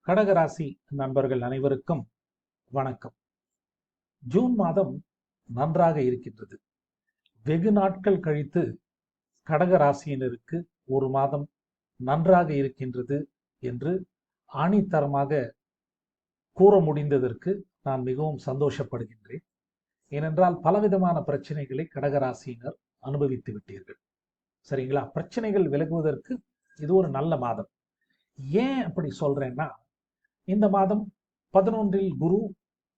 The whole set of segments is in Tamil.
கடகராசி நண்பர்கள் அனைவருக்கும் வணக்கம். ஜூன் மாதம் நன்றாக இருக்கின்றது. வெகு நாட்கள் கழித்து கடகராசியினருக்கு ஒரு மாதம் நன்றாக இருக்கின்றது என்று ஆணித்தரமாக கூற முடிந்ததற்கு நான் மிகவும் சந்தோஷப்படுகின்றேன். ஏனென்றால் பலவிதமான பிரச்சனைகளை கடகராசியினர் அனுபவித்து விட்டீர்கள். சரிங்களா? பிரச்சனைகள் விலகுவதற்கு இது ஒரு நல்ல மாதம். ஏன் அப்படி சொல்றேன்னா, இந்த மாதம் 11இல் குரு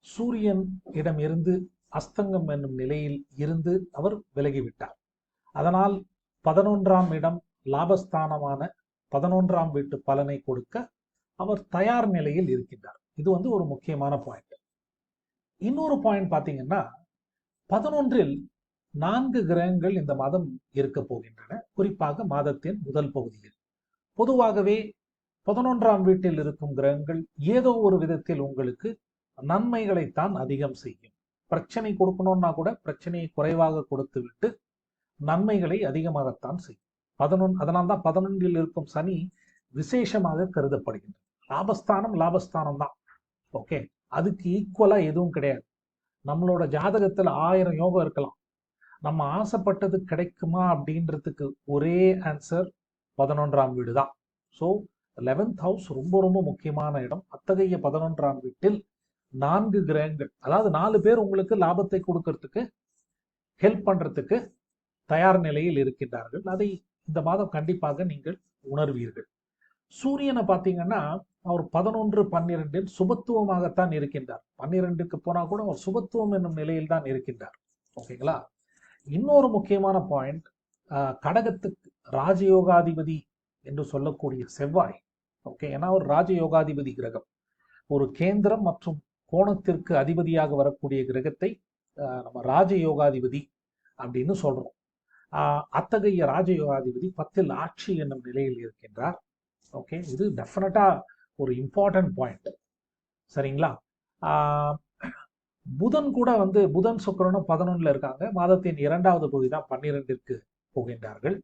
சூரியன் இடம் இருந்து அஸ்தங்கம் என்னும் நிலையில் இருந்து அவர் விலகிவிட்டார். அதனால் 11ஆம் இடம் லாபஸ்தானமான 11ஆம் வீட்டு பலனை கொடுக்க அவர் தயார் நிலையில் இருக்கின்றார். இது ஒரு முக்கியமான பாயிண்ட். இன்னொரு பாயிண்ட் பார்த்தீங்கன்னா, 11இல் 4 கிரகங்கள் இந்த மாதம் இருக்க போகின்றன. குறிப்பாக மாதத்தின் முதல் பகுதியில் பொதுவாகவே 11ஆம் வீட்டில் இருக்கும் கிரகங்கள் ஏதோ ஒரு விதத்தில் உங்களுக்கு நன்மைகளைத்தான் அதிகம் செய்யும். பிரச்சனை கொடுக்கணும்னா கூட பிரச்சனையை குறைவாக கொடுத்து விட்டு நன்மைகளை அதிகமாகத்தான் செய்யும். அதனால்தான் 11இல் இருக்கும் சனி விசேஷமாக கருதப்படுகின்றது. லாபஸ்தானம் தான். ஓகே, அதுக்கு ஈக்குவலா எதுவும் கிடையாது. நம்மளோட ஜாதகத்துல 1000 யோகம் இருக்கலாம், நம்ம ஆசைப்பட்டது கிடைக்குமா அப்படின்றதுக்கு ஒரே ஆன்சர் 11ஆம் வீடு தான். ஸோ 11th ஹவுஸ் ரொம்ப ரொம்ப முக்கியமான இடம். அத்தகைய 11ஆம் வீட்டில் 4 கிரகங்கள், அதாவது 4 பேர் உங்களுக்கு லாபத்தை கொடுக்கறதுக்கு ஹெல்ப் பண்றதுக்கு தயார் நிலையில் இருக்கின்றார்கள். அதை இந்த மாதம் கண்டிப்பாக நீங்கள் உணர்வீர்கள். சூரியனை பார்த்தீங்கன்னா, அவர் 11, 12இல் சுபத்துவமாகத்தான் இருக்கின்றார். 12க்கு போனா கூட அவர் சுபத்துவம் என்னும் நிலையில் தான் இருக்கின்றார். ஓகேங்களா? இன்னொரு முக்கியமான பாயிண்ட், கடகத்துக்கு ராஜயோகாதிபதி என்று சொல்லக்கூடிய செவ்வாய். ஓகே, ஏன்னா ஒரு ராஜயோகாதிபதி கிரகம், ஒரு கேந்திரம் மற்றும் கோணத்திற்கு அதிபதியாக வரக்கூடிய கிரகத்தை நம்ம ராஜயோகாதிபதி அப்படின்னு சொல்றோம். அத்தகைய ராஜயோகாதிபதி 10இல் ஆட்சி என்னும் நிலையில் இருக்கின்றார். ஓகே, இது டெஃபினட்டா ஒரு இம்பார்ட்டன்ட் பாயிண்ட். சரிங்களா? புதன் கூட புதன் சுக்கிரனும் 11ல் இருக்காங்க. மாதத்தின் 2வது பகுதி தான் 12ற்கு போகின்றார்கள்.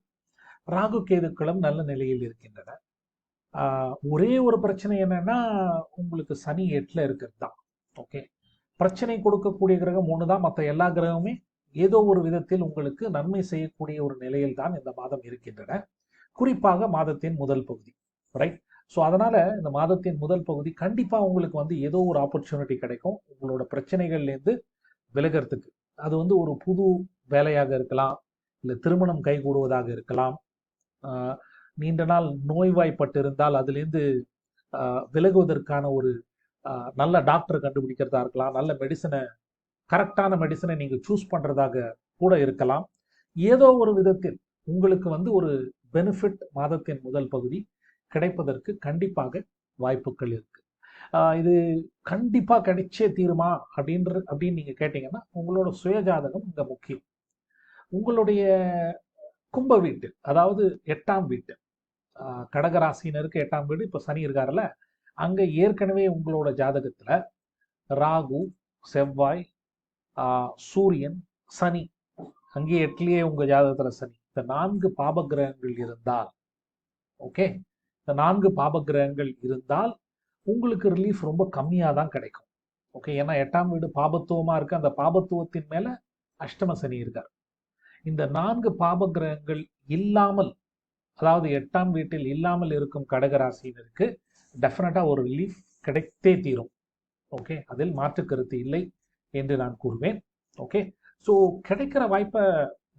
ராகு கேதுக்களும் நல்ல நிலையில் இருக்கின்றன. ஒரே ஒரு பிரச்சனை என்னன்னா, உங்களுக்கு சனி 8ல் இருக்கிறது தான். ஓகே, பிரச்சனை கொடுக்கக்கூடிய கிரகம் ஒன்று தான். மற்ற எல்லா கிரகமுமே ஏதோ ஒரு விதத்தில் உங்களுக்கு நன்மை செய்யக்கூடிய ஒரு நிலையில் தான் இந்த மாதம் இருக்கின்றன. குறிப்பாக மாதத்தின் முதல் பகுதி. ரைட்? ஸோ அதனால இந்த மாதத்தின் முதல் பகுதி கண்டிப்பா உங்களுக்கு ஏதோ ஒரு ஆப்பர்ச்சுனிட்டி கிடைக்கும் உங்களோட பிரச்சனைகள்லேருந்து விலகிறதுக்கு. அது ஒரு புது வேலையாக இருக்கலாம், இல்லை திருமணம் கைகூடுவதாக இருக்கலாம், நீண்ட நாள் நோய்வாய்ப்பட்டு இருந்தால் அதுலேருந்து விலகுவதற்கான ஒரு நல்ல டாக்டர் கண்டுபிடிக்கிறதா இருக்கலாம், நல்ல மெடிசனை, கரெக்டான மெடிசனை நீங்கள் சூஸ் பண்ணுறதாக கூட இருக்கலாம். ஏதோ ஒரு விதத்தில் உங்களுக்கு ஒரு பெனிஃபிட் மாதத்தின் முதல் பகுதி கிடைப்பதற்கு கண்டிப்பாக வாய்ப்புகள் இருக்கு. இது கண்டிப்பா கிடைச்சே தீருமா அப்படின்னு நீங்க கேட்டீங்கன்னா, உங்களோட சுயஜாதகம் இங்க முக்கியம். உங்களுடைய கும்ப வீட்டு, அதாவது 8ஆம் வீட்டு, கடகராசினருக்கு 8ஆம் வீடு, இப்ப சனி இருக்காருல்ல, அங்க ஏற்கனவே உங்களோட ஜாதகத்துல ராகு, செவ்வாய், சூரியன், சனி, அங்கே 8லயே உங்க ஜாதகத்துல சனி, இந்த 4 பாப கிரகங்கள் இருந்தால், ஓகே, இந்த 4 பாப கிரகங்கள் இருந்தால் உங்களுக்கு ரிலீஃப் ரொம்ப கம்மியாக தான் கிடைக்கும். ஓகே, ஏன்னா 8ஆம் வீடு பாபத்துவமா இருக்கு. அந்த பாபத்துவத்தின் மேல அஷ்டம சனி இருக்கார். இந்த 4 பாப கிரகங்கள் இல்லாமல், அதாவது 8ஆம் வீட்டில் இல்லாமல் இருக்கும் கடகராசினருக்கு டெஃபினட்டா ஒரு ரிலீஃப் கிடைத்தே தீரும். ஓகே, அதில் மாற்று கருத்து இல்லை என்று நான் கூறுவேன். ஓகே, ஸோ கிடைக்கிற வாய்ப்பை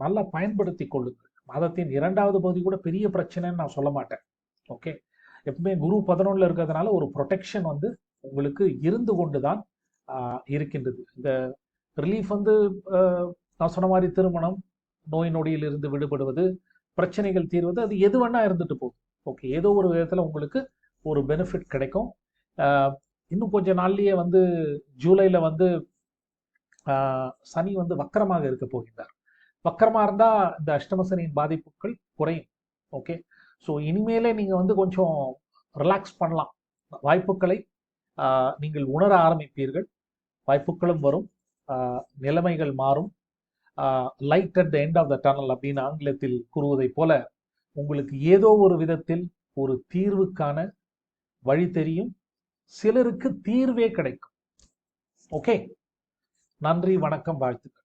நல்லா பயன்படுத்தி கொள்ளுங்கள். மாதத்தின் 2வது பகுதி கூட பெரிய பிரச்சனைன்னு நான் சொல்ல மாட்டேன். ஓகே, எப்பவுமே குரு 11ல் இருக்கிறதுனால ஒரு ப்ரொடெக்ஷன் உங்களுக்கு இருந்து கொண்டுதான் இருக்கின்றது. இந்த ரிலீஃப் நான் சொன்ன மாதிரி திருமணம், நோய் நொடியில் இருந்து விடுபடுவது, பிரச்சனைகள் தீர்வது, அது எது வேணா இருந்துட்டு போகும். ஓகே, ஏதோ ஒரு விதத்தில் உங்களுக்கு ஒரு பெனிஃபிட் கிடைக்கும். இன்னும் கொஞ்ச நாள்லயே ஜூலைல சனி வக்கரமாக இருக்க போகின்றார். வக்கரமா இருந்தா இந்த அஷ்டம சனியின் பாதிப்புகள் குறையும். ஓகே, ஸோ இனிமேலே நீங்க கொஞ்சம் ரிலாக்ஸ் பண்ணலாம். வாய்ப்புகளை நீங்கள் உணர ஆரம்பிப்பீர்கள். வாய்ப்புகளும் வரும், நிலைமைகள் மாறும். Light at the end of the tunnel அப்படின்னு ஆங்கிலத்தில் கூறுவதை போல உங்களுக்கு ஏதோ ஒரு விதத்தில் ஒரு தீர்வுக்கான வழி தெரியும். சிலருக்கு தீர்வே கிடைக்கும். ஓகே, நன்றி, வணக்கம், வாழ்த்துக்கள்.